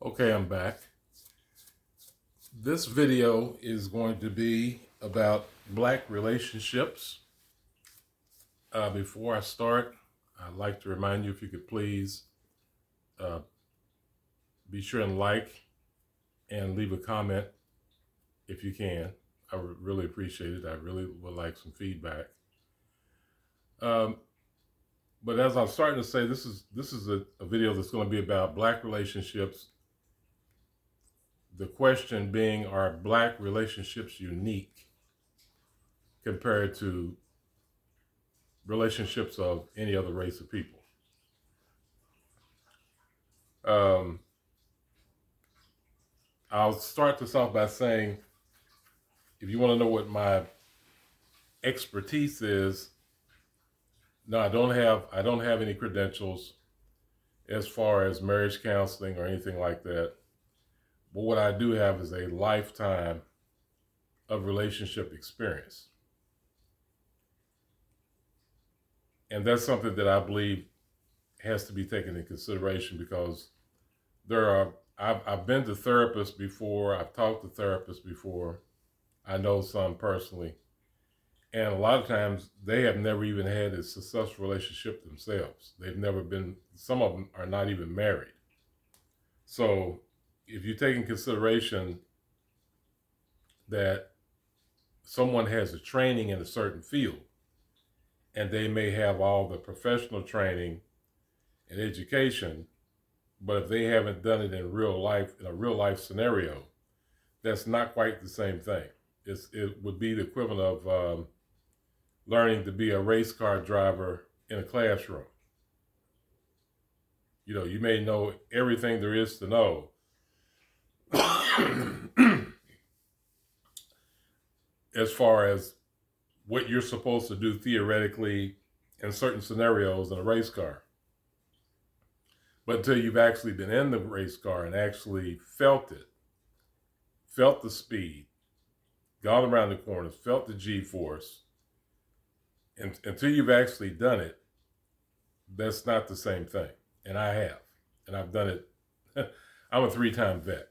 Okay, I'm back. This video is going to be about Black relationships. Before I start, I'd like to remind you, if you could please uh, be sure and like and leave a comment if you can. I would really appreciate it. I really would like some feedback. Um, but as I'm starting to say, this is a video that's going to be about Black relationships. The question being, are Black relationships unique compared to relationships of any other race of people? Um, I'll start this off by saying, if you want to know what my expertise is, no, I don't have any credentials as far as marriage counseling or anything like that. But what I do have is a lifetime of relationship experience. And that's something that I believe has to be taken into consideration, because I've been to therapists before, I've talked to therapists before, I know some personally, and a lot of times they have never even had a successful relationship themselves. They've never been, some of them are not even married. So if you take in consideration that someone has a training in a certain field, and they may have all the professional training and education, but if they haven't done it in real life, in a real life scenario, that's not quite the same thing. It would be the equivalent of learning to be a race car driver in a classroom. You know, you may know everything there is to know, as far as what you're supposed to do theoretically in certain scenarios in a race car. But until you've actually been in the race car and actually felt it, felt the speed, gone around the corners, felt the G-force, and until you've actually done it, that's not the same thing. And I have. And I've done it. I'm a 3-time vet.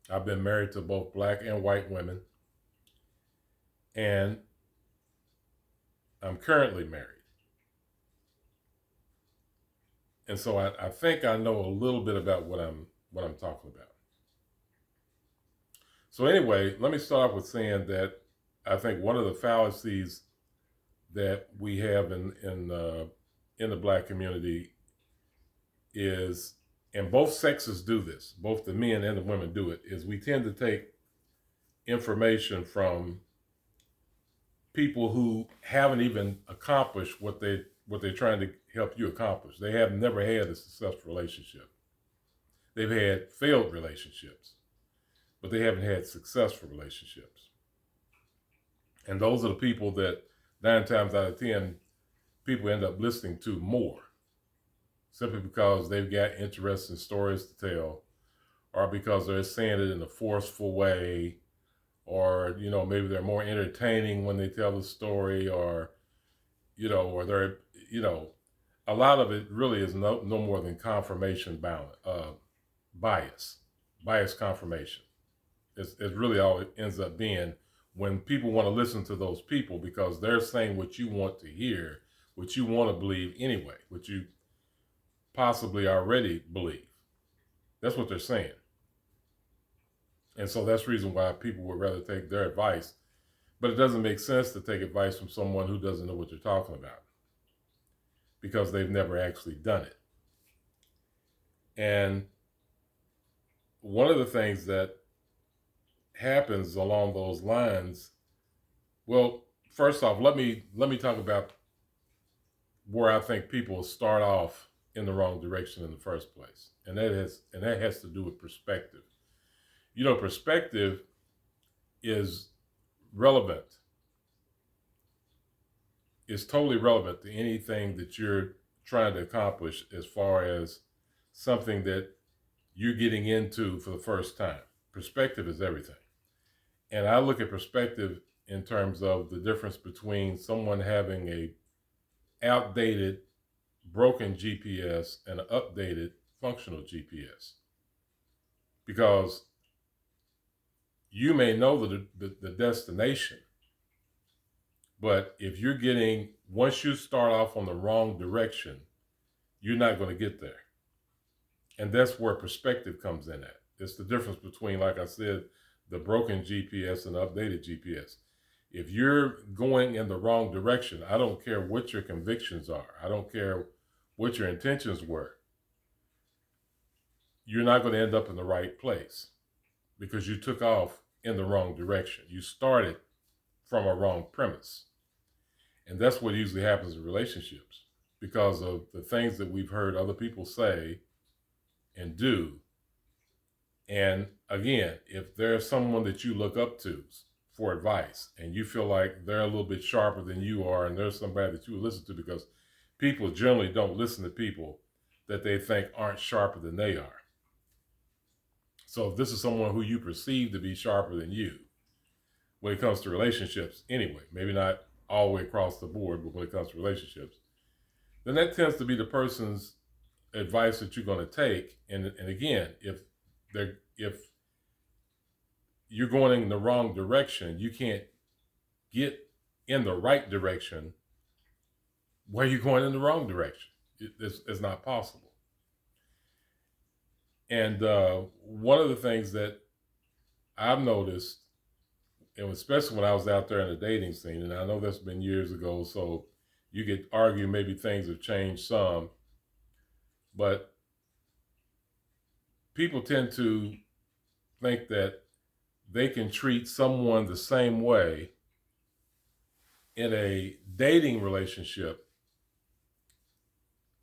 I've been married to both Black and white women. And I'm currently married. And so I think I know a little bit about what I'm talking about. So anyway, let me start off with saying that I think one of the fallacies that we have in the Black community is, and both sexes do this, both the men and the women do it, is we tend to take information from people who haven't even accomplished what they're trying to help you accomplish. They have never had a successful relationship. They've had failed relationships, but they haven't had successful relationships. And those are the people that 9 times out of 10 people end up listening to more, simply because they've got interesting stories to tell, or because they're saying it in a forceful way, or, you know, maybe they're more entertaining when they tell the story, or, you know, or they're, you know, a lot of it really is no more than confirmation bias confirmation. It's really all it ends up being, when people want to listen to those people because they're saying what you want to hear, what you want to believe anyway, what you possibly already believe. That's what they're saying. And so that's the reason why people would rather take their advice. But it doesn't make sense to take advice from someone who doesn't know what you're talking about, because they've never actually done it. And one of the things that happens along those lines, well, first off, let me talk about where I think people start off in the wrong direction in the first place. And that has to do with perspective. You know, perspective is relevant. It's totally relevant to anything that you're trying to accomplish, as far as something that you're getting into for the first time. Perspective is everything. And I look at perspective in terms of the difference between someone having a outdated, broken GPS and an updated, functional GPS. because you may know the destination, but if you're getting, once you start off on the wrong direction, you're not going to get there. And that's where perspective comes in at. It's the difference between, like I said, the broken GPS and the updated GPS. If you're going in the wrong direction, I don't care what your convictions are. I don't care what your intentions were. You're not going to end up in the right place because you took off in the wrong direction. You started from a wrong premise. And that's what usually happens in relationships because of the things that we've heard other people say and do. And again, if there's someone that you look up to for advice and you feel like they're a little bit sharper than you are, and there's somebody that you listen to, because people generally don't listen to people that they think aren't sharper than they are. So if this is someone who you perceive to be sharper than you, when it comes to relationships anyway, maybe not all the way across the board, but when it comes to relationships, then that tends to be the person's advice that you're going to take. And again, if you're going in the wrong direction, you can't get in the right direction where you're going in the wrong direction. It's not possible. And one of the things that I've noticed, and especially when I was out there in the dating scene, and I know that's been years ago, so you could argue maybe things have changed some, but people tend to think that they can treat someone the same way in a dating relationship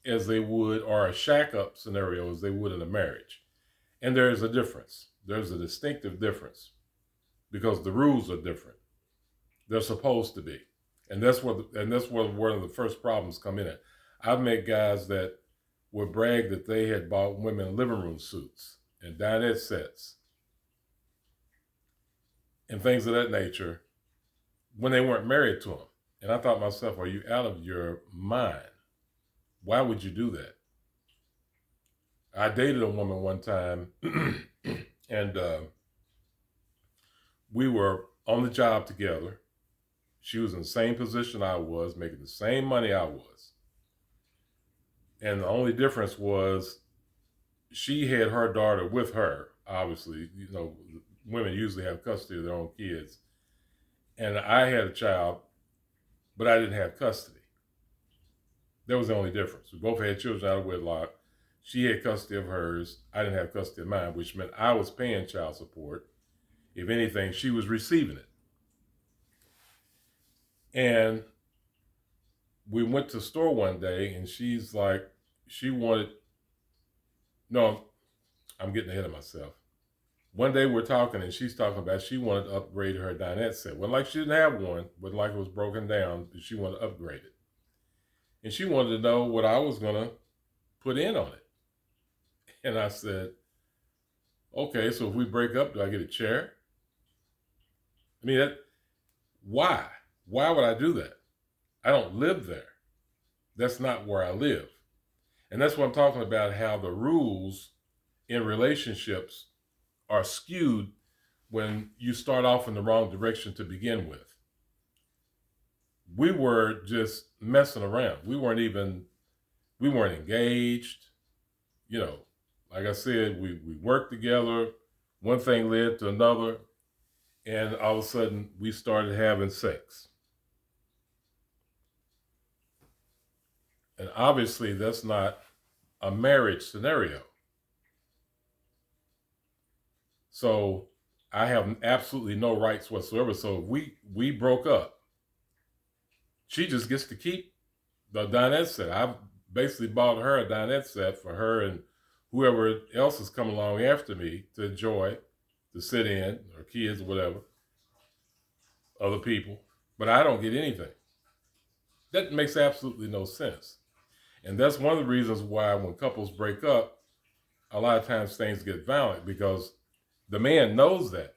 as they would, or a shack-up scenario as they would in a marriage. And there's a difference. There's a distinctive difference because the rules are different. They're supposed to be. And that's where one of the first problems come in at. I've met guys that would brag that they had bought women living room suits and dinette sets and things of that nature when they weren't married to them. And I thought to myself, are you out of your mind? Why would you do that? I dated a woman one time and we were on the job together. She was in the same position I was, making the same money I was. And the only difference was she had her daughter with her, obviously. You know, women usually have custody of their own kids. And I had a child, but I didn't have custody. That was the only difference. We both had children out of wedlock. She had custody of hers. I didn't have custody of mine, which meant I was paying child support. If anything, she was receiving it. And we went to the store one day and she's like, no, I'm getting ahead of myself. One day we're talking and she's talking about she wanted to upgrade her dinette set. Wasn't like she didn't have one, but like it was broken down, but she wanted to upgrade it. And she wanted to know what I was going to put in on it. And I said, okay, so if we break up, do I get a chair? I mean, why? Why would I do that? I don't live there. That's not where I live. And that's what I'm talking about, how the rules in relationships are skewed when you start off in the wrong direction to begin with. We were just messing around. We weren't engaged. You know, like I said, we worked together. One thing led to another. And all of a sudden we started having sex. And obviously that's not a marriage scenario. So I have absolutely no rights whatsoever. So if we broke up, she just gets to keep the dinette set. I basically bought her a dinette set for her and whoever else is coming along after me to enjoy, to sit in, or kids or whatever, other people. But I don't get anything. That makes absolutely no sense. And that's one of the reasons why when couples break up, a lot of times things get violent because the man knows that.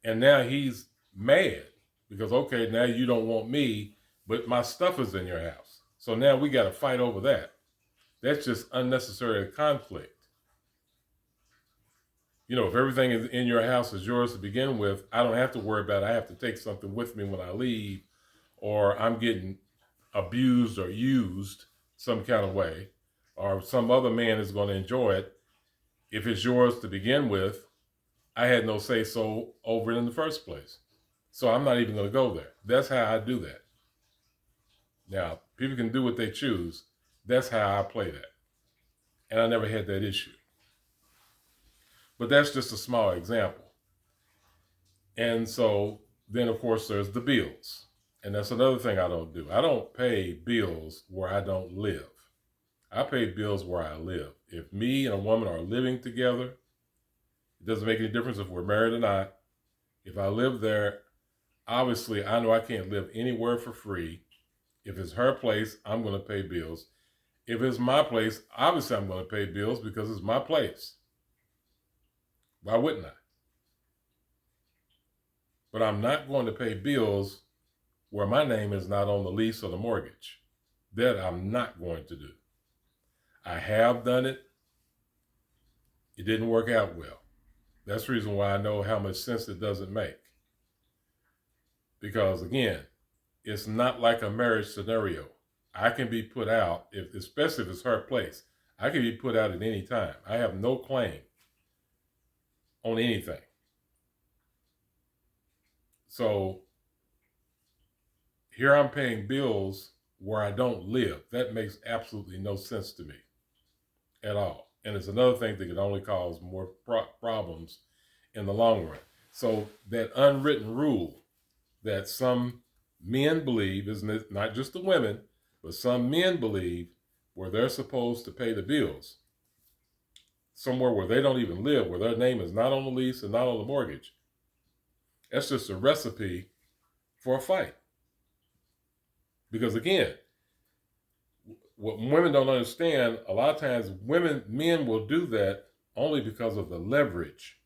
And now he's mad because, okay, now you don't want me, but my stuff is in your house. So now we got to fight over that. That's just unnecessary conflict. You know, if everything is in your house is yours to begin with, I don't have to worry about it. I have to take something with me when I leave, or I'm getting abused or used some kind of way, or some other man is going to enjoy it. If it's yours to begin with, I had no say so over it in the first place. So I'm not even going to go there. That's how I do that. Now, people can do what they choose. That's how I play that. And I never had that issue. But that's just a small example. And so then, of course, there's the bills. And that's another thing I don't do. I don't pay bills where I don't live. I pay bills where I live. If me and a woman are living together, it doesn't make any difference if we're married or not. If I live there, obviously I know I can't live anywhere for free. If it's her place, I'm going to pay bills. If it's my place, obviously I'm going to pay bills because it's my place. Why wouldn't I? But I'm not going to pay bills where my name is not on the lease or the mortgage. That I'm not going to do. I have done it. It didn't work out well. That's the reason why I know how much sense it doesn't make. Because again, it's not like a marriage scenario. I can be put out, especially if it's her place. I can be put out at any time. I have no claim on anything. So here I'm paying bills where I don't live. That makes absolutely no sense to me at all. And it's another thing that can only cause more problems in the long run. So that unwritten rule that some men believe, isn't it, not just the women, but some men believe where they're supposed to pay the bills, somewhere where they don't even live, where their name is not on the lease and not on the mortgage. That's just a recipe for a fight. Because again, what women don't understand, a lot of times men will do that only because of the leverage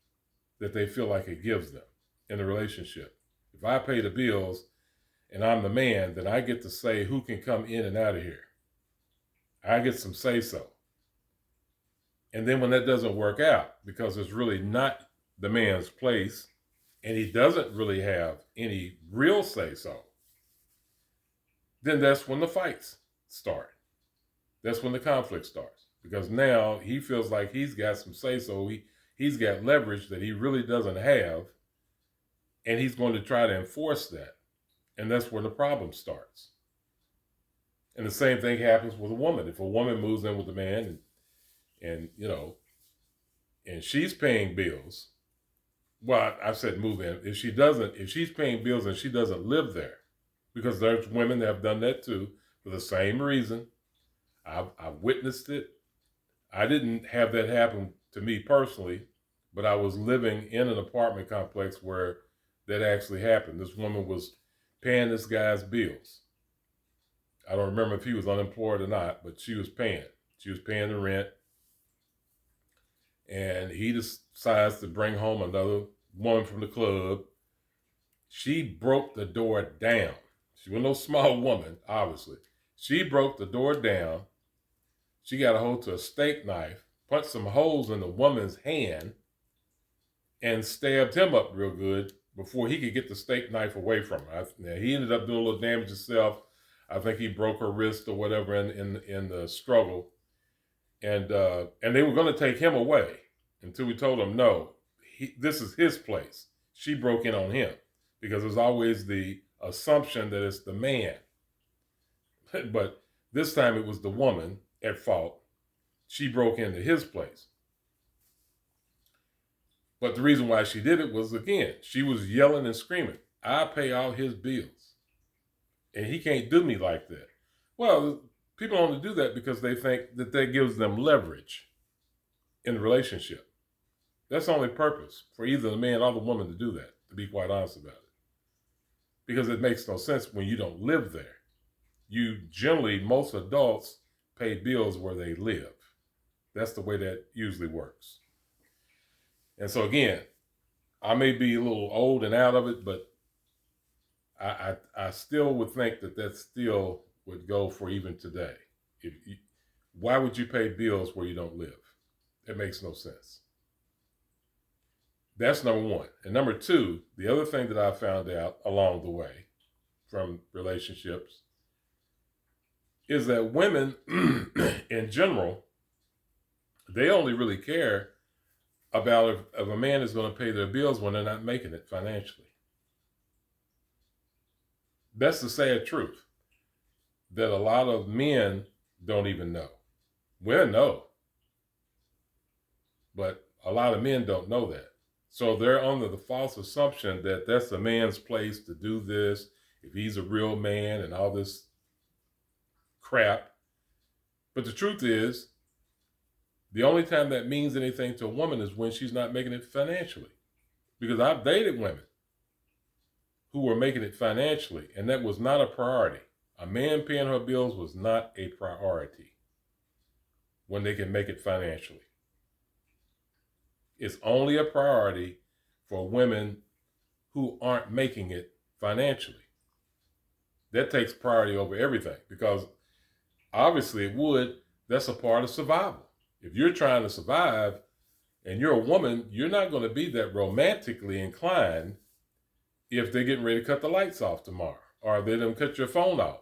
that they feel like it gives them in the relationship. If I pay the bills and I'm the man, then I get to say who can come in and out of here. I get some say so. And then when that doesn't work out, because it's really not the man's place, and he doesn't really have any real say so, then that's when the fights start. That's when the conflict starts. Because now he feels like he's got some say so, he's got leverage that he really doesn't have, and he's going to try to enforce that. And that's where the problem starts. And the same thing happens with a woman. If a woman moves in with a man and and she's paying bills, well, I said move in. If she's paying bills and she doesn't live there, because there's women that have done that too for the same reason. I've witnessed it. I didn't have that happen to me personally, but I was living in an apartment complex where that actually happened. This woman was paying this guy's bills. I don't remember if he was unemployed or not, but she was paying. She was paying the rent. And he decides to bring home another woman from the club. She broke the door down. She was no small woman, obviously. She broke the door down. She got a hold to a steak knife, punched some holes in the woman's hand, and stabbed him up real good before he could get the steak knife away from her. Now, he ended up doing a little damage himself. I think he broke her wrist or whatever in the struggle. And they were going to take him away until we told him, no, this is his place. She broke in on him because there's always the assumption that it's the man. But this time it was the woman at fault. She broke into his place. But the reason why she did it was, again, she was yelling and screaming, I pay all his bills, and he can't do me like that. Well, people only do that because they think that gives them leverage in the relationship. That's the only purpose for either the man or the woman to do that, to be quite honest about it. Because it makes no sense when you don't live there. Most adults pay bills where they live. That's the way that usually works. And so again, I may be a little old and out of it, but I still would think that still would go for even today. Why would you pay bills where you don't live? It makes no sense. That's number one. And number two, the other thing that I found out along the way from relationships is that women in general, they only really care about if a man is going to pay their bills when they're not making it financially. That's the sad truth that a lot of men don't even know. Women know, but a lot of men don't know that. So they're under the false assumption that that's a man's place to do this, if he's a real man and all this crap. But the truth is, the only time that means anything to a woman is when she's not making it financially. Because I've dated women who were making it financially, and that was not a priority. A man paying her bills was not a priority when they can make it financially. It's only a priority for women who aren't making it financially. That takes priority over everything, because obviously it would. That's a part of survival. If you're trying to survive and you're a woman, you're not going to be that romantically inclined if they're getting ready to cut the lights off tomorrow, or they done cut your phone off,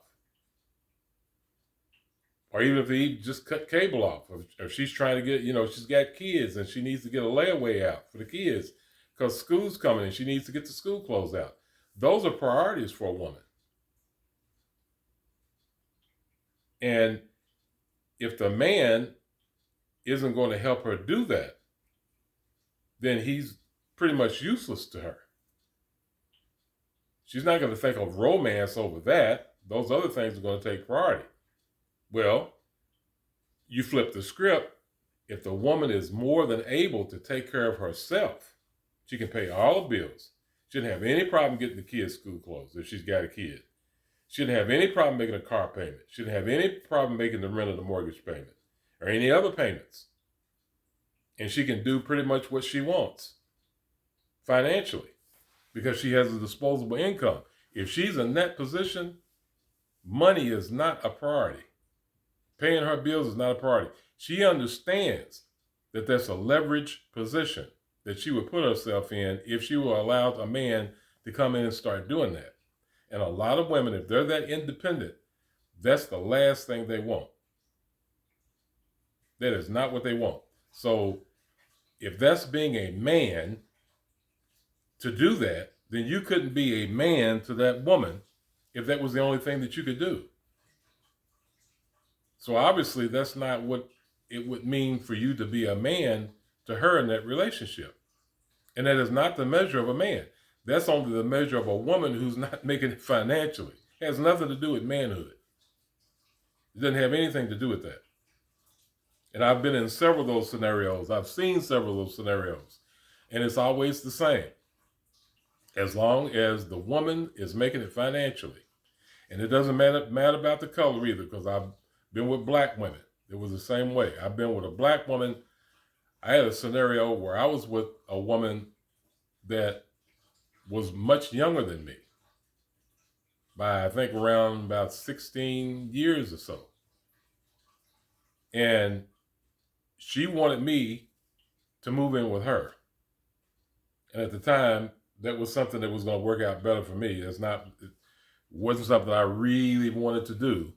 or even if they just cut cable off, or she's trying to get, she's got kids and she needs to get a layaway out for the kids because school's coming and she needs to get the school clothes out. Those are priorities for a woman. And if the man isn't going to help her do that, then he's pretty much useless to her. She's not going to think of romance over that. Those other things are going to take priority. Well, you flip the script. If the woman is more than able to take care of herself, she can pay all the bills. She shouldn't have any problem getting the kids' school clothes if she's got a kid. She shouldn't have any problem making a car payment. She shouldn't have any problem making the rent or the mortgage payment or any other payments. And she can do pretty much what she wants financially because she has a disposable income. If she's in that position, money is not a priority. Paying her bills is not a priority. She understands that that's a leverage position that she would put herself in if she were allowed a man to come in and start doing that. And a lot of women, if they're that independent, that's the last thing they want. That is not what they want. So if that's being a man to do that, then you couldn't be a man to that woman if that was the only thing that you could do. So obviously that's not what it would mean for you to be a man to her in that relationship. And that is not the measure of a man. That's only the measure of a woman who's not making it financially. It has nothing to do with manhood. It doesn't have anything to do with that. And I've been in several of those scenarios. I've seen several of those scenarios. And it's always the same. As long as the woman is making it financially. And it doesn't matter about the color either, because I've been with black women. It was the same way. I've been with a black woman. I had a scenario where I was with a woman that was much younger than me by, I think, around about 16 years or so. And she wanted me to move in with her. And at the time, that was something that was going to work out better for me. It wasn't something I really wanted to do.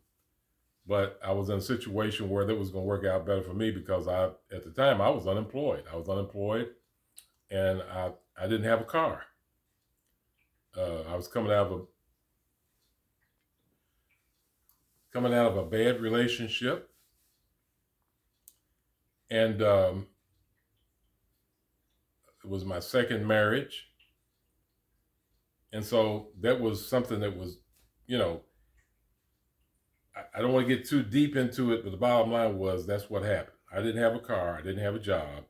But I was in a situation where that was going to work out better for me because at the time, I was unemployed. And I didn't have a car. I was coming out of a bad relationship. And it was my second marriage. And so that was something that was, I don't want to get too deep into it, but the bottom line was that's what happened. I didn't have a car. I didn't have a job.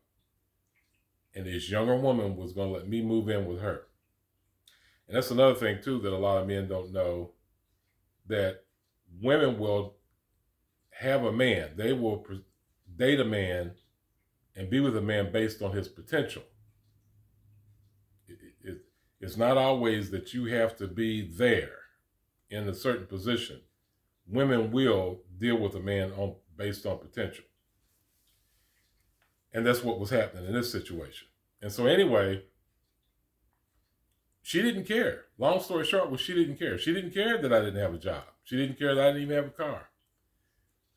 And this younger woman was going to let me move in with her. And that's another thing, too, that a lot of men don't know, that women will have a man. They will date a man and be with a man based on his potential. It's not always that you have to be there in a certain position. Women will deal with a man based on potential. And that's what was happening in this situation. And so anyway, she didn't care. Long story short was she didn't care. She didn't care that I didn't have a job. She didn't care that I didn't even have a car.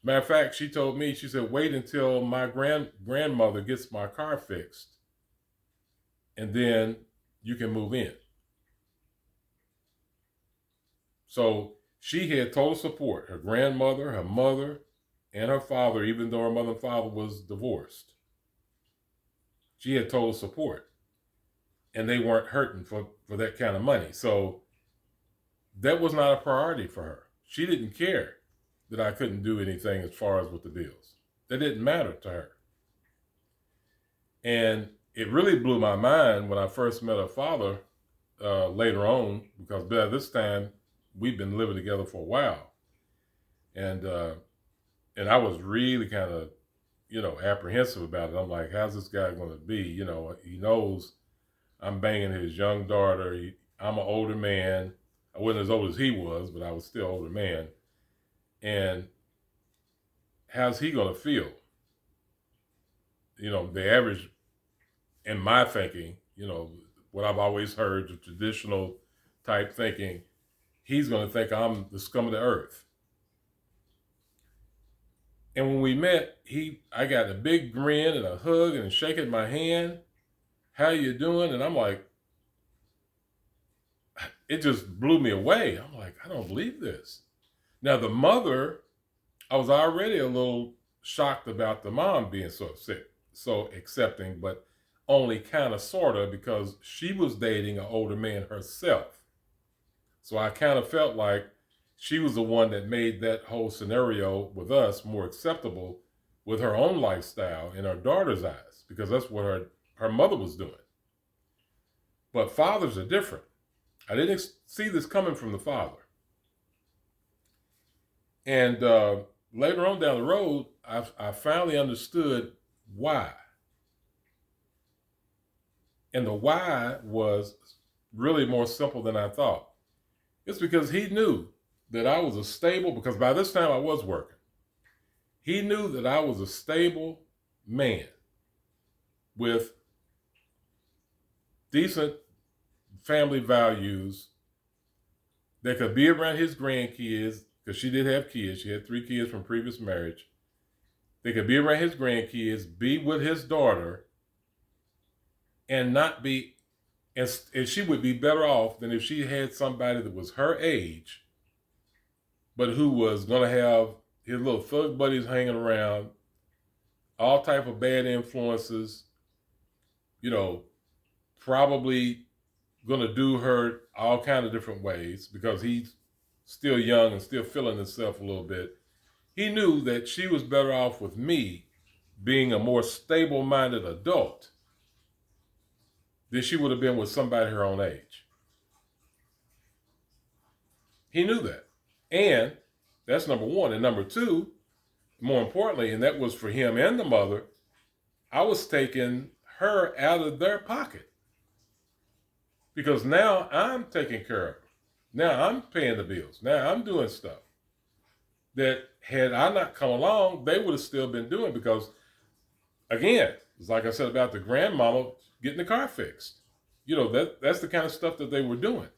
Matter of fact, she told me, she said, wait until my grandmother gets my car fixed and then you can move in. So she had total support. Her grandmother, her mother, and her father, even though her mother and father was divorced. She had total support. And they weren't hurting for that kind of money. So that was not a priority for her. She didn't care that I couldn't do anything as far as with the bills. That didn't matter to her. And it really blew my mind when I first met her father later on, because by this time we've been living together for a while. And I was really kind of, apprehensive about it. I'm like, how's this guy going to be? He knows I'm banging his young daughter. I'm an older man. I wasn't as old as he was, but I was still an older man. And how's he going to feel? The average, in my thinking, what I've always heard, the traditional type thinking, he's going to think I'm the scum of the earth. And when we met, I got a big grin and a hug and shaking my hand. How you doing? And I'm like, it just blew me away. I'm like, I don't believe this. Now the mother, I was already a little shocked about the mom being so upset, so accepting, but only kind of sort of, because she was dating an older man herself. So I kind of felt like she was the one that made that whole scenario with us more acceptable with her own lifestyle in her daughter's eyes, because that's what her mother was doing. But fathers are different. I didn't see this coming from the father. And later on down the road, I finally understood why. And the why was really more simple than I thought. It's because he knew that I was a stable, because by this time I was working. He knew that I was a stable man with decent family values that could be around his grandkids, because she did have kids. She had 3 kids from previous marriage. They could be around his grandkids, be with his daughter, and not be, and she would be better off than if she had somebody that was her age, but who was going to have his little thug buddies hanging around, all type of bad influences, probably going to do her all kind of different ways, because he's still young and still feeling himself a little bit. He knew that she was better off with me being a more stable-minded adult than she would have been with somebody her own age. He knew that. And that's number one. And number two, more importantly, and that was for him and the mother, I was taking her out of their pocket. Because now I'm taking care of her. Now I'm paying the bills. Now I'm doing stuff that, had I not come along, they would have still been doing, because, again, it's like I said about the grandmama getting the car fixed. That's the kind of stuff that they were doing.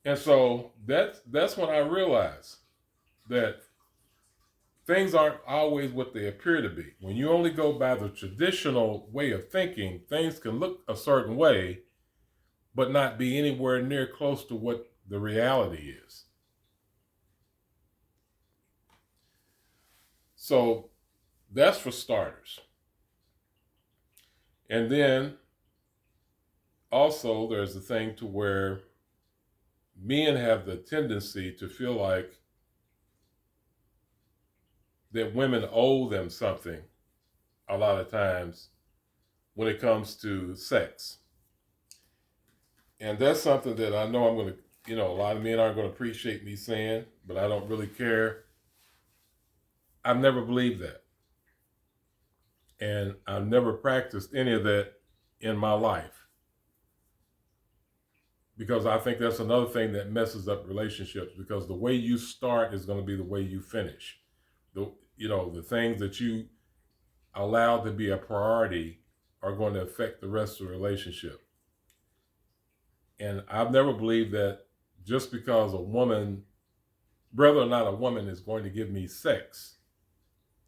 And so that's when I realized that things aren't always what they appear to be. When you only go by the traditional way of thinking, things can look a certain way, but not be anywhere near close to what the reality is. So that's for starters. And then also there's the thing to where men have the tendency to feel like that women owe them something a lot of times when it comes to sex. And that's something that I know I'm going to, a lot of men aren't going to appreciate me saying, but I don't really care. I've never believed that. And I've never practiced any of that in my life, because I think that's another thing that messes up relationships, because the way you start is going to be the way you finish. The things that you allow to be a priority are going to affect the rest of the relationship. And I've never believed that just because a woman, whether or not a woman is going to give me sex,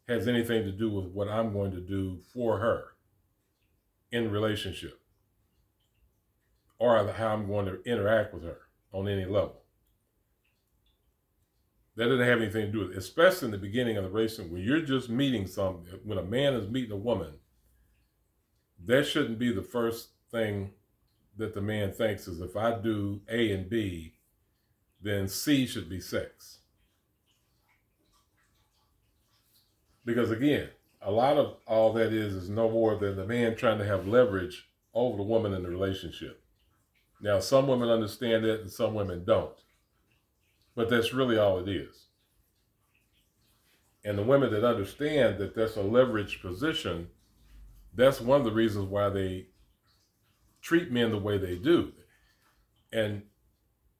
has anything to do with what I'm going to do for her in relationship, or how I'm going to interact with her on any level. That doesn't have anything to do with it, especially in the beginning of the relationship when you're just meeting something. When a man is meeting a woman, that shouldn't be the first thing that the man thinks is, if I do A and B, then C should be sex. Because again, a lot of all that is no more than the man trying to have leverage over the woman in the relationship. Now, some women understand that and some women don't. But that's really all it is. And the women that understand that that's a leverage position, that's one of the reasons why they treat men the way they do. And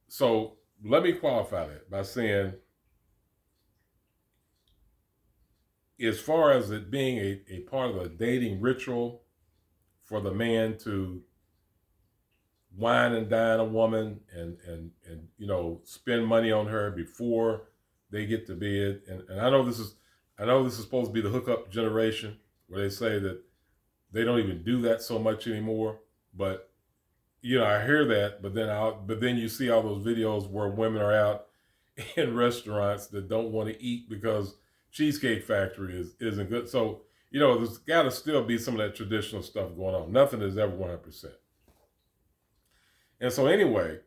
so let me qualify that by saying, as far as it being a part of a dating ritual for the man to wine and dine a woman and spend money on her before they get to bed, and I know this is supposed to be the hookup generation where they say that they don't even do that so much anymore, but I hear that, but then you see all those videos where women are out in restaurants that don't want to eat because Cheesecake Factory isn't good. So there's got to still be some of that traditional stuff going on. Nothing is ever 100%. And so anyway,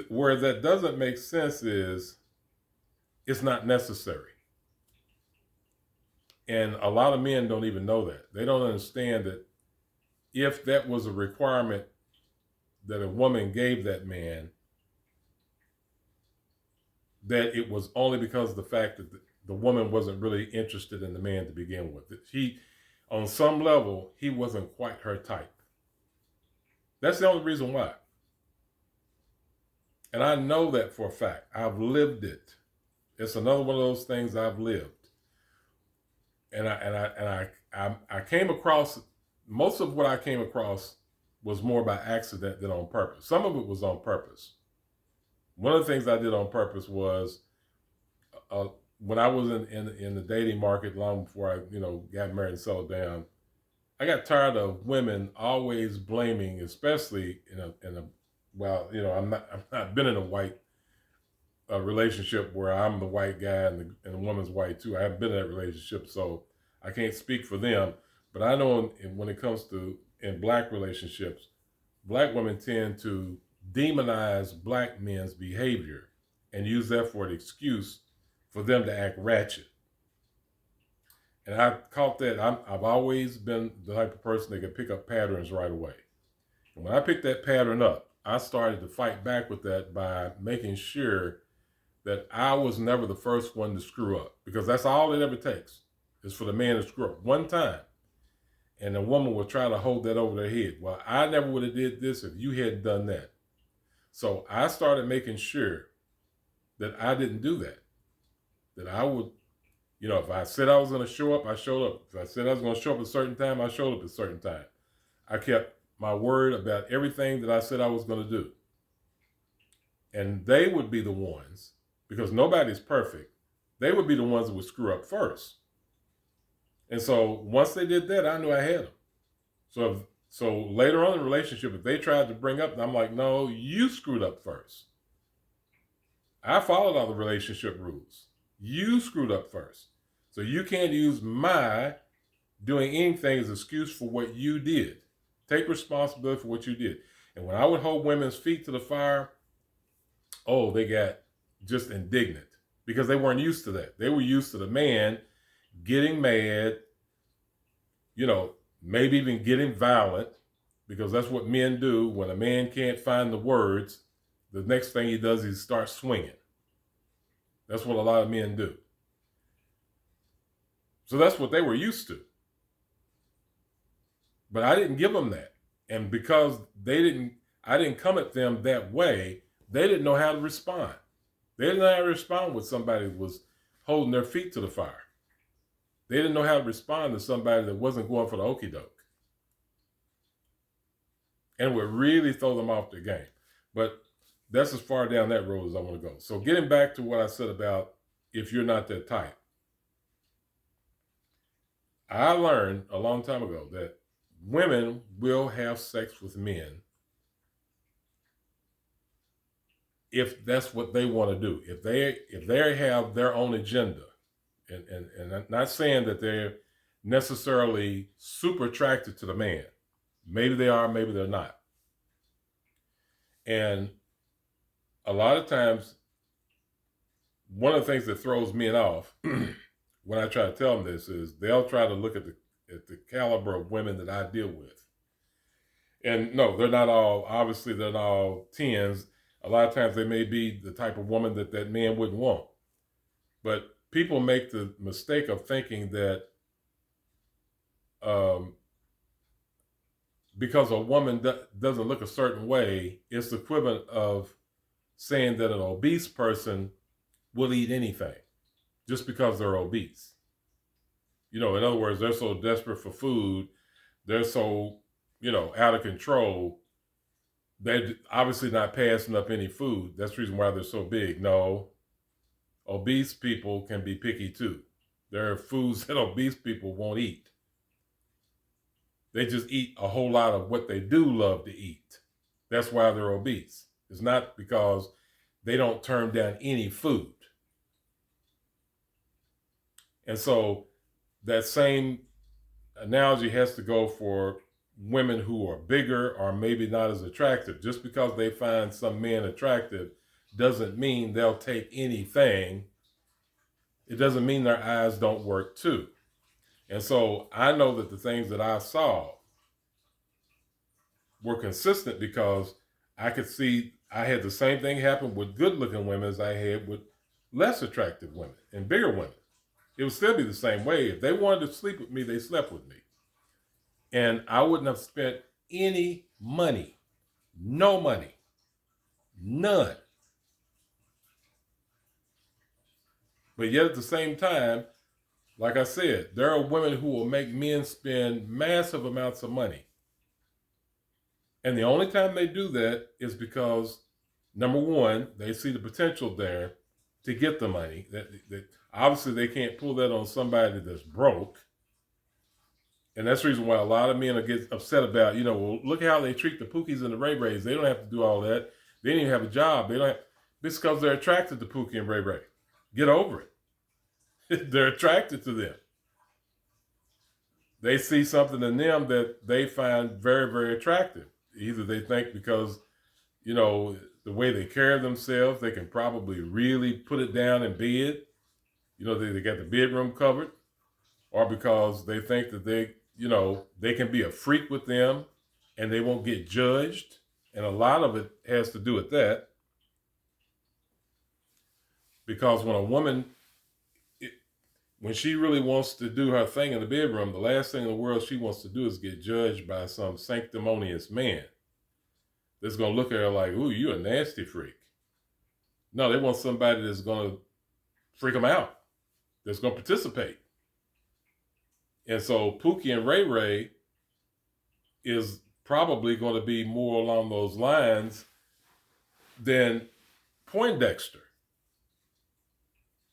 where that doesn't make sense is it's not necessary. And a lot of men don't even know that. They don't understand that if that was a requirement that a woman gave that man, that it was only because of the fact that the woman wasn't really interested in the man to begin with. On some level, he wasn't quite her type. That's the only reason why. And I know that for a fact. I've lived it. It's another one of those things I've lived. And I came across, most of what I came across was more by accident than on purpose. Some of it was on purpose. One of the things I did on purpose was when I was in the dating market long before I got married and settled down, I got tired of women always blaming, especially I'm not been in a white relationship where I'm the white guy and the woman's white too. I haven't been in that relationship, so I can't speak for them. But I know when it comes to in black relationships, black women tend to demonize black men's behavior and use that for an excuse for them to act ratchet. And I caught that. I've always been the type of person that can pick up patterns right away. And when I picked that pattern up, I started to fight back with that by making sure that I was never the first one to screw up, because that's all it ever takes is for the man to screw up one time. And the woman will try to hold that over their head. Well, I never would have did this if you hadn't done that. So I started making sure that I didn't do that. That I would, if I said I was going to show up, I showed up. If I said I was going to show up at a certain time, I showed up at a certain time. I kept my word about everything that I said I was going to do. And they would be the ones, because nobody's perfect, they would be the ones that would screw up first. And so once they did that, I knew I had them. So later on in the relationship, if they tried to bring up, I'm like, no, you screwed up first. I followed all the relationship rules. You screwed up first. So you can't use my doing anything as an excuse for what you did. Take responsibility for what you did. And when I would hold women's feet to the fire, they got just indignant because they weren't used to that. They were used to the man getting mad, maybe even getting violent, because that's what men do. When a man can't find the words, the next thing he does is start swinging. That's what a lot of men do. So that's what they were used to. But I didn't give them that. And because I didn't come at them that way, they didn't know how to respond. They didn't know how to respond when somebody was holding their feet to the fire. They didn't know how to respond to somebody that wasn't going for the okie doke. and would really throw them off their game. But that's as far down that road as I want to go. So getting back to what I said about if you're not that type, I learned a long time ago that women will have sex with men if that's what they want to do. If they have their own agenda, and I'm not saying that they're necessarily super attracted to the man. Maybe they are, maybe they're not. And a lot of times, one of the things that throws men off when I try to tell them this is they'll try to look at the caliber of women that I deal with. And no, they're not all 10s. A lot of times they may be the type of woman that man wouldn't want. But people make the mistake of thinking that because a woman doesn't look a certain way, it's the equivalent of saying that an obese person will eat anything just because they're obese. In other words, they're so desperate for food, they're so, out of control, they're obviously not passing up any food. That's the reason why they're so big. No, obese people can be picky too. There are foods that obese people won't eat. They just eat a whole lot of what they do love to eat. That's why they're obese. It's not because they don't turn down any food. And so that same analogy has to go for women who are bigger or maybe not as attractive. Just because they find some men attractive doesn't mean they'll take anything. It doesn't mean their eyes don't work too. And so I know that the things that I saw were consistent because I could see I had the same thing happen with good-looking women as I had with less attractive women and bigger women. It would still be the same way. If they wanted to sleep with me, they slept with me. And I wouldn't have spent any money, no money, none. But yet at the same time, like I said, there are women who will make men spend massive amounts of money. And the only time they do that is because, number one, they see the potential there to get the money. That obviously they can't pull that on somebody that's broke. And that's the reason why a lot of men get upset about, well, look how they treat the Pookies and the Ray Rays. They don't have to do all that. They didn't even have a job. They don't have, it's because they're attracted to Pookie and Ray Ray. Get over it. They're attracted to them. They see something in them that they find very, very attractive. Either they think because, the way they carry themselves, they can probably really put it down in bed. They got the bedroom covered. Or because they think that they can be a freak with them and they won't get judged. And a lot of it has to do with that. Because when a woman, when she really wants to do her thing in the bedroom, the last thing in the world she wants to do is get judged by some sanctimonious man that's going to look at her like, ooh, you're a nasty freak. No, they want somebody that's going to freak them out, that's going to participate. And so Pookie and Ray Ray is probably going to be more along those lines than Poindexter.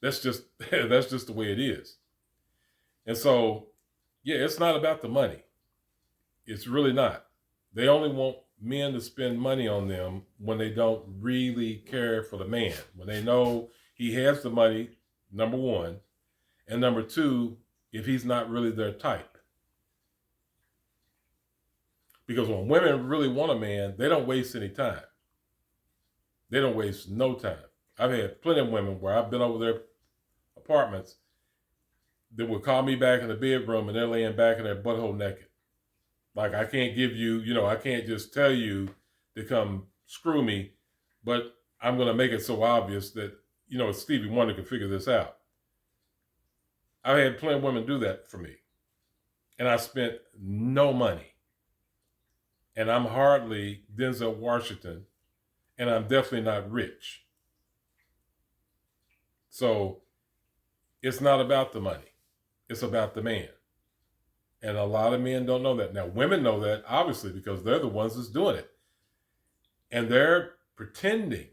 That's just the way it is. And so, yeah, it's not about the money. It's really not. They only want men to spend money on them when they don't really care for the man. When they know he has the money, number one. And number two, if he's not really their type. Because when women really want a man, they don't waste any time. They don't waste no time. I've had plenty of women where I've been over their apartments that would call me back in the bedroom and they're laying back in their butthole naked. Like, I can't give you, I can't just tell you to come screw me, but I'm going to make it so obvious that, Stevie Wonder can figure this out. I had plenty of women do that for me. And I spent no money. And I'm hardly Denzel Washington. And I'm definitely not rich. So it's not about the money. It's about the man. And a lot of men don't know that. Now, women know that, obviously, because they're the ones that's doing it. And they're pretending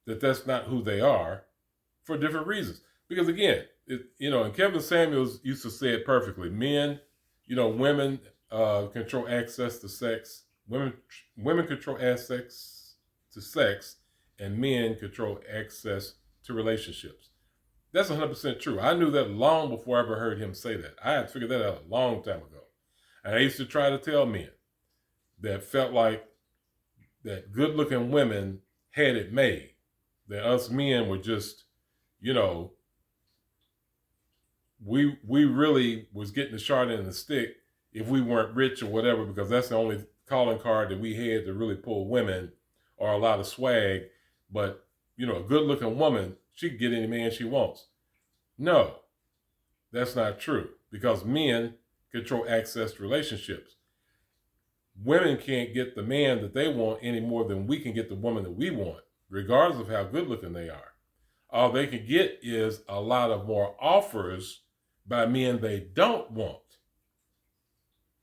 that that's not who they are for different reasons. Because again, and Kevin Samuels used to say it perfectly. Men, women control access to sex. Women control access to sex, and men control access to relationships. That's 100% true. I knew that long before I ever heard him say that. I had figured that out a long time ago. And I used to try to tell men that felt like that good-looking women had it made. That us men were just, we really was getting the short end of the stick if we weren't rich or whatever, because that's the only calling card that we had to really pull women, or a lot of swag. But, a good-looking woman, she can get any man she wants. No, that's not true, because men control access to relationships. Women can't get the man that they want any more than we can get the woman that we want, regardless of how good looking they are. All they can get is a lot of more offers by men they don't want.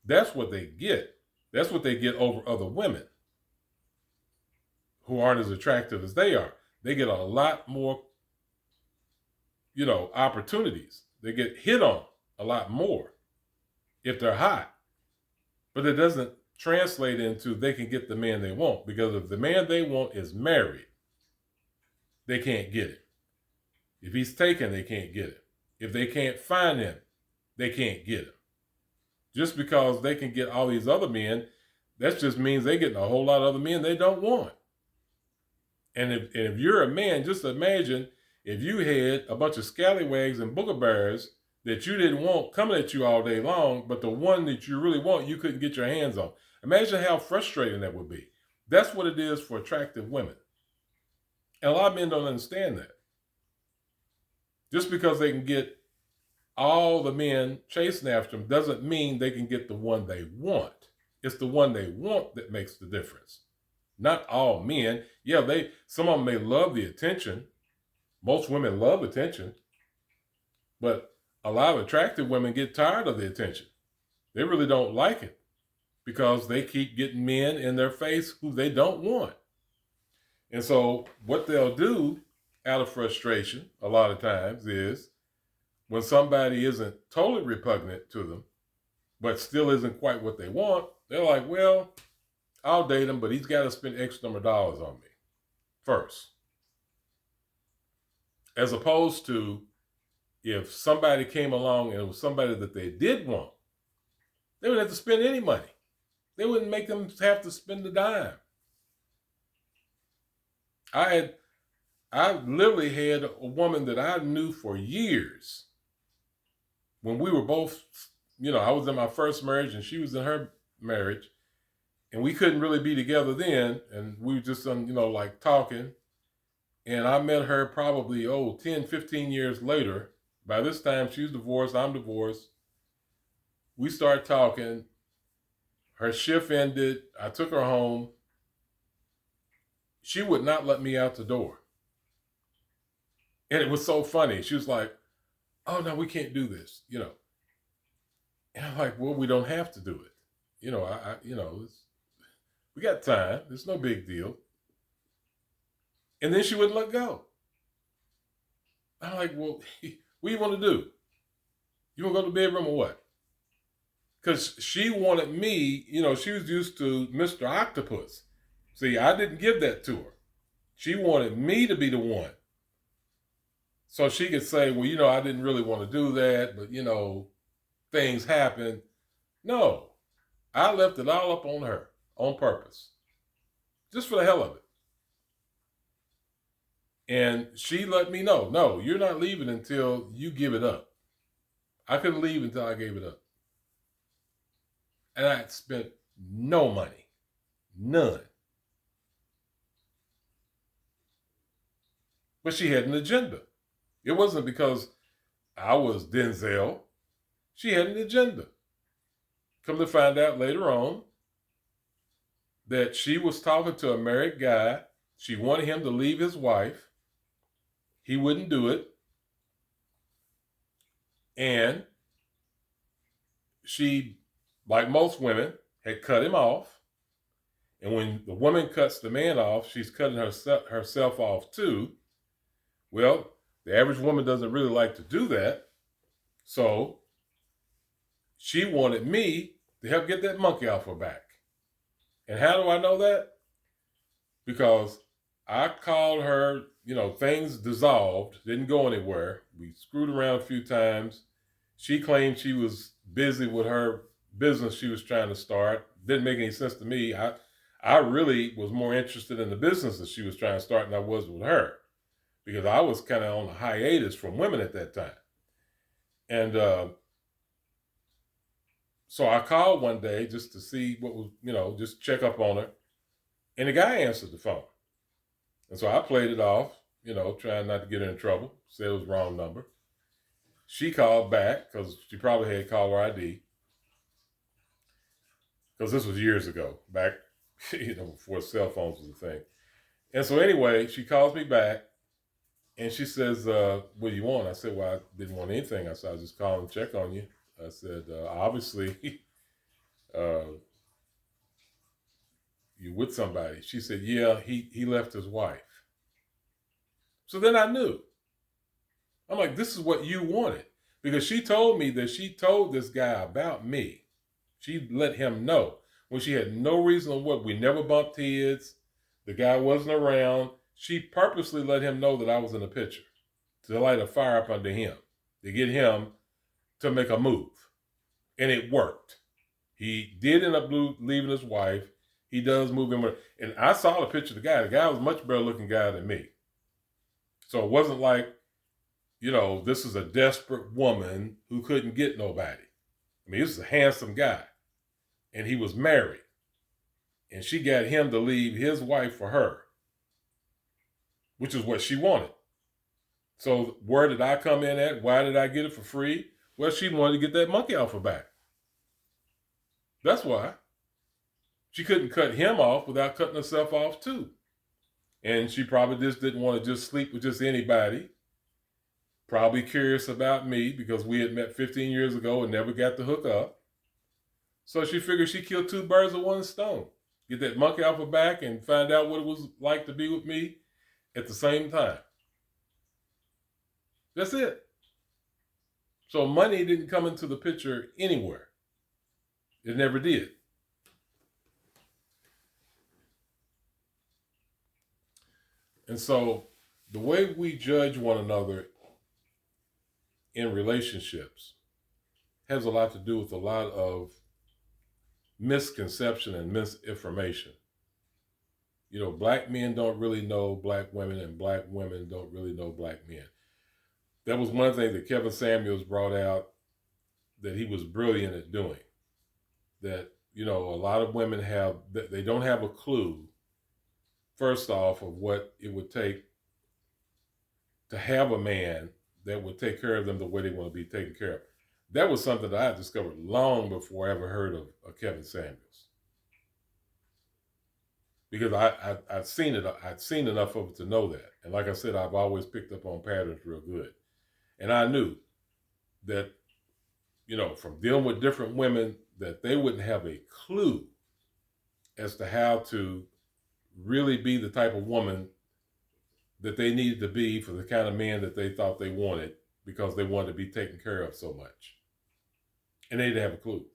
That's what they get. That's what they get over other women who aren't as attractive as they are. They get a lot more, opportunities. They get hit on a lot more if they're hot. But it doesn't translate into they can get the man they want, because if the man they want is married, they can't get it. If he's taken, they can't get it. If they can't find him, they can't get him. Just because they can get all these other men, that just means they're getting a whole lot of other men they don't want. And if you're a man, just imagine if you had a bunch of scallywags and booger bears that you didn't want coming at you all day long, but the one that you really want, you couldn't get your hands on. Imagine how frustrating that would be. That's what it is for attractive women. And a lot of men don't understand that. Just because they can get all the men chasing after them doesn't mean they can get the one they want. It's the one they want that makes the difference. Not all men. Yeah, some of them may love the attention. Most women love attention. But a lot of attractive women get tired of the attention. They really don't like it because they keep getting men in their face who they don't want. And so what they'll do out of frustration a lot of times is, when somebody isn't totally repugnant to them, but still isn't quite what they want, they're like, well, I'll date him, but he's got to spend X number of dollars on me first. As opposed to if somebody came along and it was somebody that they did want, they wouldn't have to spend any money. They wouldn't make them have to spend a dime. I literally had a woman that I knew for years. When we were both, I was in my first marriage and she was in her marriage, and we couldn't really be together then. And we were just like talking. And I met her probably, 10, 15 years later. By this time, she's divorced, I'm divorced. We started talking. Her shift ended. I took her home. She would not let me out the door. And it was so funny. She was like, oh, no, we can't do this, And I'm like, well, we don't have to do it. We got time. It's no big deal. And then she wouldn't let go. I'm like, well, what do you want to do? You want to go to the bedroom or what? Because she wanted me, she was used to Mr. Octopus. See, I didn't give that to her. She wanted me to be the one. So she could say, well, I didn't really want to do that, but, things happen. No, I left it all up on her on purpose, just for the hell of it. And she let me know, no, you're not leaving until you give it up. I couldn't leave until I gave it up. And I had spent no money, none. But she had an agenda. It wasn't because I was Denzel. She had an agenda. Come to find out later on that she was talking to a married guy. She wanted him to leave his wife. He wouldn't do it. And she, like most women, had cut him off. And when the woman cuts the man off, she's cutting herself off too. Well, the average woman doesn't really like to do that. So she wanted me to help get that monkey off her back. And how do I know that? Because I called her, things dissolved, didn't go anywhere. We screwed around a few times. She claimed she was busy with her business she was trying to start. Didn't make any sense to me. I really was more interested in the business that she was trying to start than I was with her, because I was kind of on a hiatus from women at that time. And so I called one day just to see what was, just check up on her. And the guy answered the phone. And so I played it off, trying not to get her in trouble. Said it was the wrong number. She called back because she probably had caller ID. Because this was years ago, back, before cell phones was a thing. And so anyway, she calls me back and she says, what do you want? I said, well, I didn't want anything. I said, I was just calling to check on you. I said, obviously, you with somebody. She said, yeah, he left his wife. So then I knew. I'm like, this is what you wanted. Because she told me that she told this guy about me. She let him know when she had no reason on what. We never bumped heads. The guy wasn't around. She purposely let him know that I was in the picture to light a fire up under him, to get him to make a move. And it worked. He did end up leaving his wife. He does move in. And I saw the picture of the guy. The guy was a much better looking guy than me. So it wasn't like, this is a desperate woman who couldn't get nobody. I mean, this is a handsome guy. And he was married. And she got him to leave his wife for her, which is what she wanted. So where did I come in at? Why did I get it for free? Well, she wanted to get that monkey off her back. That's why. She couldn't cut him off without cutting herself off too. And she probably just didn't want to just sleep with just anybody. Probably curious about me because we had met 15 years ago and never got to hook up. So she figured she killed two birds with one stone. Get that monkey off her back and find out what it was like to be with me at the same time. That's it. So money didn't come into the picture anywhere. It never did. And so the way we judge one another in relationships has a lot to do with a lot of misconception and misinformation. Black men don't really know black women, and black women don't really know black men. That was one thing that Kevin Samuels brought out that he was brilliant at doing. That, a lot of women they don't have a clue, first off, of what it would take to have a man that would take care of them the way they want to be taken care of. That was something that I discovered long before I ever heard of Kevin Samuels. Because I'd seen it. I'd seen enough of it to know that. And like I said, I've always picked up on patterns real good. And I knew that, from dealing with different women, that they wouldn't have a clue as to how to really be the type of woman that they needed to be for the kind of man that they thought they wanted, because they wanted to be taken care of so much. And they didn't have a clue.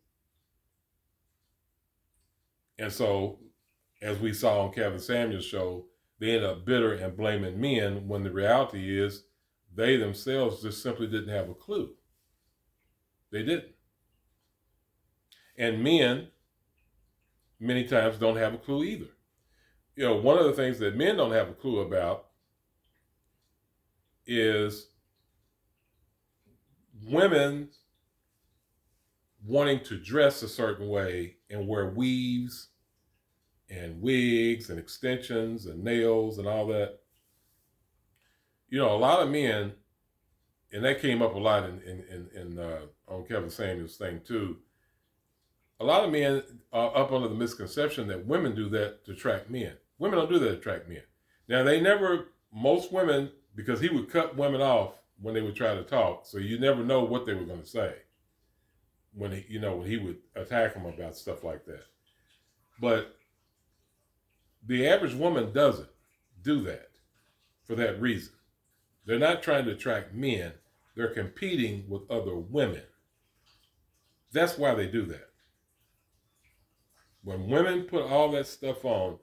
And so, as we saw on Kevin Samuels' show, they end up bitter and blaming men when the reality is they themselves just simply didn't have a clue. They didn't. And men, many times, don't have a clue either. One of the things that men don't have a clue about is women wanting to dress a certain way and wear weaves and wigs and extensions and nails and all that. A lot of men, and that came up a lot in on Kevin Samuels' thing too. A lot of men are up under the misconception that women do that to attract men. Women don't do that to attract men. Now, most women, because he would cut women off when they would try to talk, so you never know what they were going to say. when he would attack him about stuff like that. But the average woman doesn't do that for that reason. They're not trying to attract men. They're competing with other women. That's why they do that. When women put all that stuff on,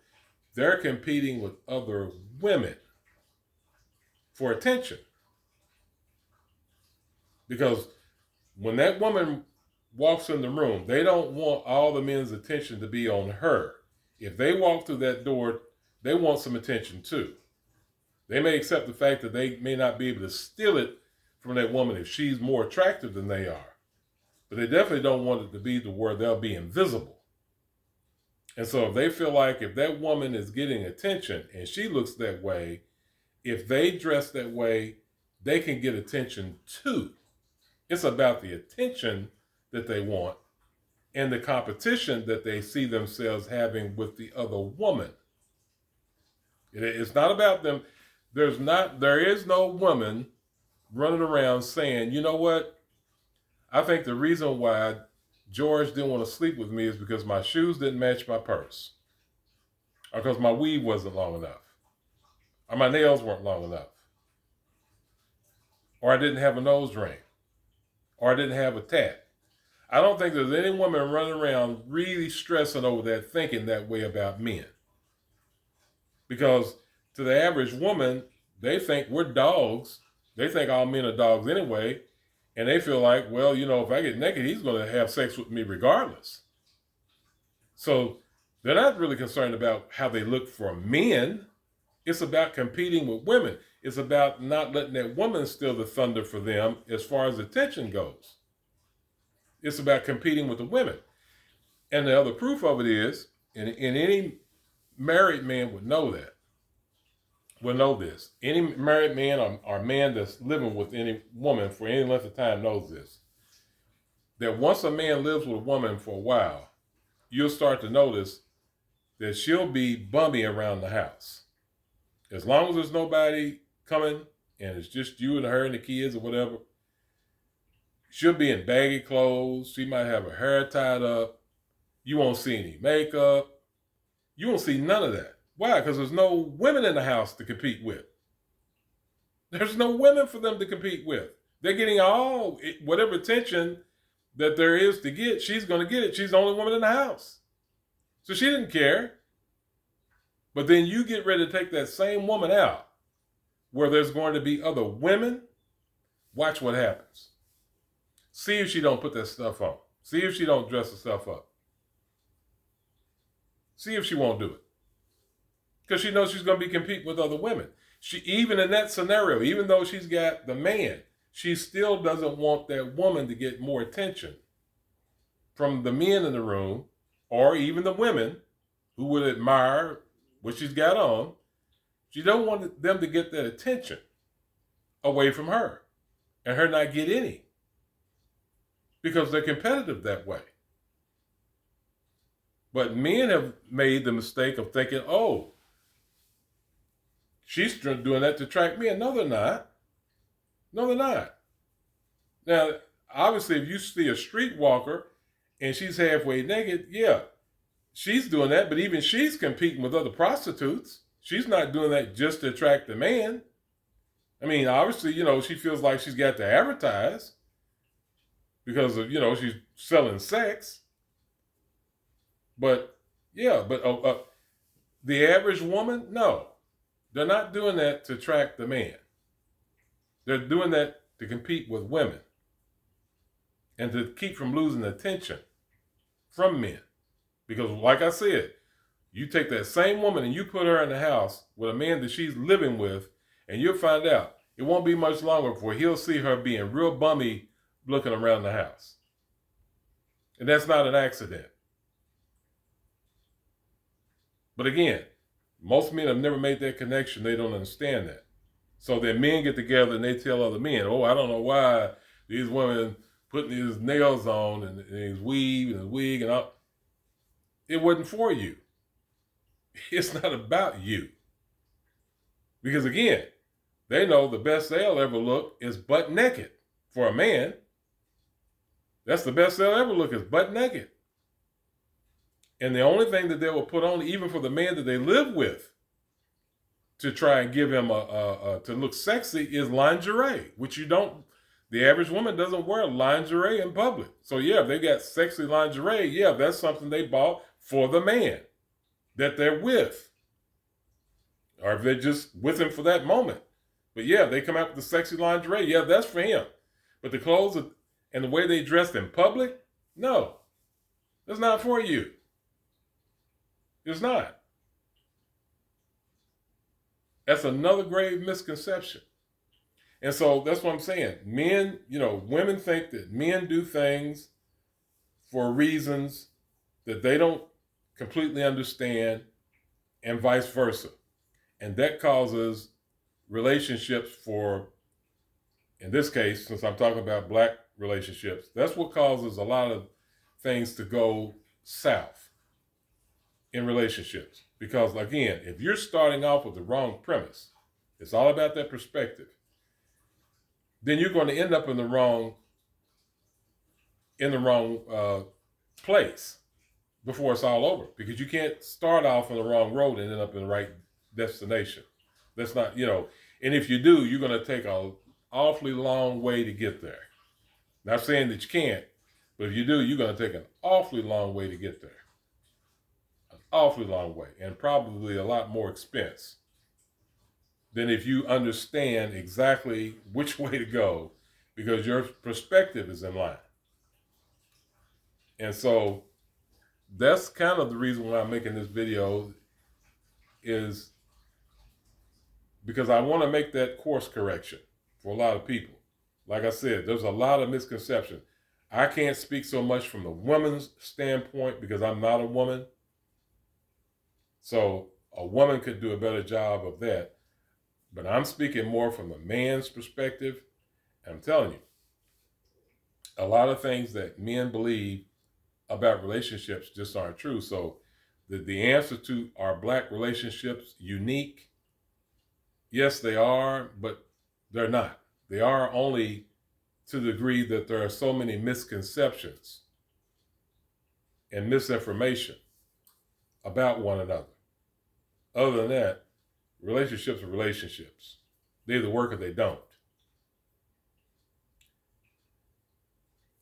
they're competing with other women for attention. Because when that woman walks in the room, they don't want all the men's attention to be on her. If they walk through that door, they want some attention too. They may accept the fact that they may not be able to steal it from that woman if she's more attractive than they are. But they definitely don't want it to be to where they'll be invisible. And so if they feel like if that woman is getting attention and she looks that way, if they dress that way, they can get attention too. It's about the attention that they want and the competition that they see themselves having with the other woman. It's not about them. There is no woman running around saying, you know what? I think the reason why George didn't want to sleep with me is because my shoes didn't match my purse, or because my weave wasn't long enough, or my nails weren't long enough, or I didn't have a nose ring, or I didn't have a tat. I don't think there's any woman running around really stressing over that, thinking that way about men. Because to the average woman, they think we're dogs. They think all men are dogs anyway. And they feel like, well, if I get naked, he's going to have sex with me regardless. So they're not really concerned about how they look for men. It's about competing with women. It's about not letting that woman steal the thunder for them as far as attention goes. It's about competing with the women. And the other proof of it is, and any married man would know that, will know this. Any married man or man that's living with any woman for any length of time knows this. That once a man lives with a woman for a while, you'll start to notice that she'll be bummy around the house. As long as there's nobody coming and it's just you and her and the kids or whatever, she'll be in baggy clothes. She might have her hair tied up. You won't see any makeup. You won't see none of that. Why? Because there's no women in the house to compete with. There's no women for them to compete with. They're getting all, whatever attention that there is to get, she's going to get it. She's the only woman in the house. So she didn't care. But then you get ready to take that same woman out where there's going to be other women. Watch what happens. See if she don't put that stuff on. See if she don't dress herself up. See if she won't do it. Because she knows she's going to be competing with other women. She, even in that scenario, even though she's got the man, she still doesn't want that woman to get more attention from the men in the room, or even the women who would admire what she's got on. She don't want them to get that attention away from her and her not get any, because they're competitive that way. But men have made the mistake of thinking, oh, she's doing that to attract me. And no, they're not. No, they're not. Now, obviously, if you see a streetwalker and she's halfway naked, yeah, she's doing that. But even she's competing with other prostitutes. She's not doing that just to attract the man. I mean, obviously, she feels like she's got to advertise because of, she's selling sex. But, yeah, but the average woman, no. They're not doing that to attract the man. They're doing that to compete with women and to keep from losing attention from men. Because like I said, you take that same woman and you put her in the house with a man that she's living with, and you'll find out it won't be much longer before he'll see her being real bummy looking around the house. And that's not an accident. But again, most men have never made that connection. They don't understand that. So then men get together and they tell other men, oh, I don't know why these women putting these nails on and his weave and his wig and all. It wasn't for you. It's not about you. Because again, they know the best they'll ever look is butt naked for a man. That's the best they'll ever look, is butt naked. And the only thing that they will put on, even for the man that they live with, to try and give him to look sexy, is lingerie, which you don't. The average woman doesn't wear lingerie in public. So yeah, if they got sexy lingerie, yeah, that's something they bought for the man that they're with, or if they're just with him for that moment. But yeah, they come out with the sexy lingerie. Yeah, that's for him. But the clothes and the way they dressed in public, no, that's not for you. It's not. That's another grave misconception. And so that's what I'm saying. Men, women think that men do things for reasons that they don't completely understand, and vice versa. And that causes relationships in this case, since I'm talking about black relationships, that's what causes a lot of things to go south in relationships. Because again, if you're starting off with the wrong premise, it's all about that perspective, then you're going to end up in the wrong place before it's all over, because you can't start off on the wrong road and end up in the right destination. That's not, and if you do, you're going to take an awfully long way to get there. Not saying that you can't, but if you do, you're going to take an awfully long way to get there. An awfully long way, and probably a lot more expense than if you understand exactly which way to go, because your perspective is in line. And so that's kind of the reason why I'm making this video, is because I want to make that course correction for a lot of people. Like I said, there's a lot of misconception. I can't speak so much from the woman's standpoint because I'm not a woman. So a woman could do a better job of that. But I'm speaking more from a man's perspective. I'm telling you, a lot of things that men believe about relationships just aren't true. So the answer to, are black relationships unique? Yes, they are, but they're not. They are only to the degree that there are so many misconceptions and misinformation about one another. Other than that, relationships are relationships. They either work or they don't.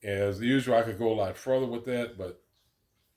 As usual, I could go a lot further with that, but